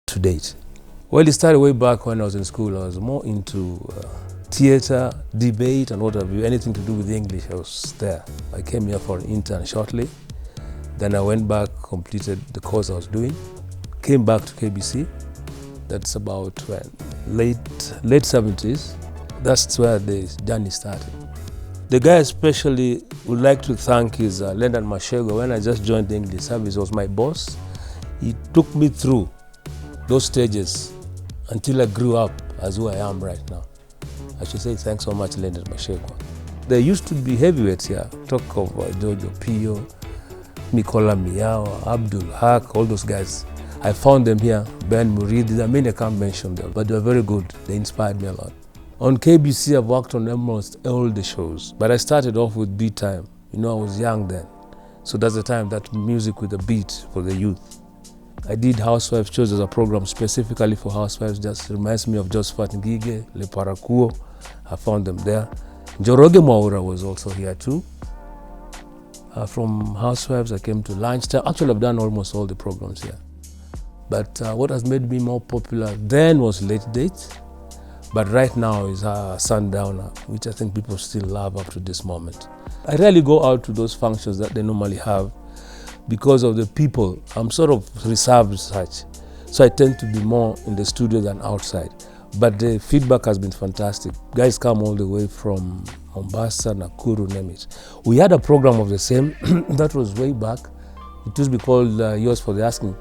to date? Well, it started way back when I was in school. I was more into theater, debate, and what have you. Anything to do with English, I was there. I came here for an intern shortly. Then I went back, completed the course I was doing, came back to KBC. That's about late 70s. That's where the journey started. The guy especially would like to thank is Leonard Mashego. When I just joined the English service, he was my boss. He took me through those stages until I grew up as who I am right now. I should say thanks so much, Leonard Mashego. There used to be heavyweights here. Talk of Jojo Pio, Mikola Miao, Abdul Haq, all those guys. I found them here, Ben Murid. There are many I can't mention them, but they were very good. They inspired me a lot. On KBC, I've worked on almost all the shows, but I started off with Beat Time. You know, I was young then. So that's the time that music with a beat for the youth. I did Housewives shows as a program specifically for housewives. Just reminds me of Josephat Ngige, Le Parakuo. I found them there. Njoroge Mwaura was also here too. From Housewives, I came to Lunchtime. Actually, I've done almost all the programs here. But what has made me more popular then was Late Date. But right now is Sundowner, which I think people still love up to this moment. I rarely go out to those functions that they normally have because of the people. I'm sort of reserved as such. So I tend to be more in the studio than outside. But the feedback has been fantastic. Guys come all the way from Mombasa, Nakuru, name it. We had a program of the same, that was way back. It used to be called Yours for the Asking,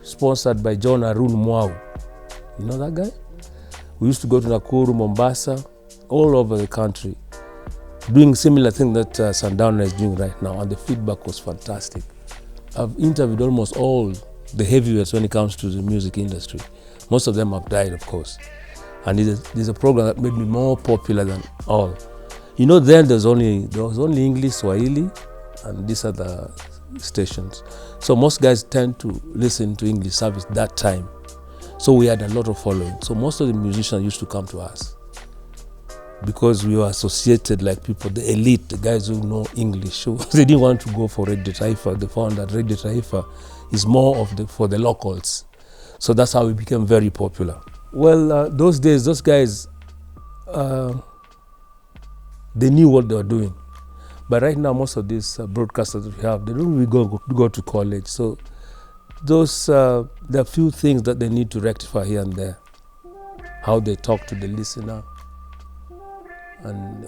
sponsored by John Arun Mwau. You know that guy? We used to go to Nakuru, Mombasa, all over the country, doing similar thing that Sundowner is doing right now, and the feedback was fantastic. I've interviewed almost all the heavyweights when it comes to the music industry. Most of them have died, of course. And there's a program that made me more popular than all. You know, then there was only English, Swahili, and these other stations. So most guys tend to listen to English service that time. So we had a lot of following. So most of the musicians used to come to us because we were associated like people, the elite, the guys who know English. So they didn't want to go for Radio Taifa. They found that Radio Taifa is more for the locals. So that's how we became very popular. Well, those days, those guys, they knew what they were doing. But right now, most of these broadcasters that we have, they don't really go to college. So those there are few things that they need to rectify here and there. How they talk to the listener.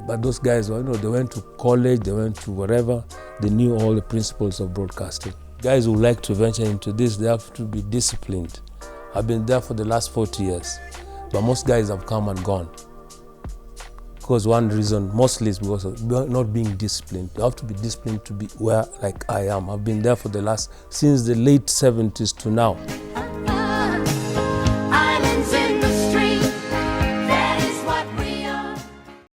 But those guys, they went to college, they went to wherever, they knew all the principles of broadcasting. Guys who like to venture into this, they have to be disciplined. I've been there for the last 40 years, but most guys have come and gone. Because one reason, mostly, is because of not being disciplined. You have to be disciplined to be where, like I am. I've been there since the late 70s to now.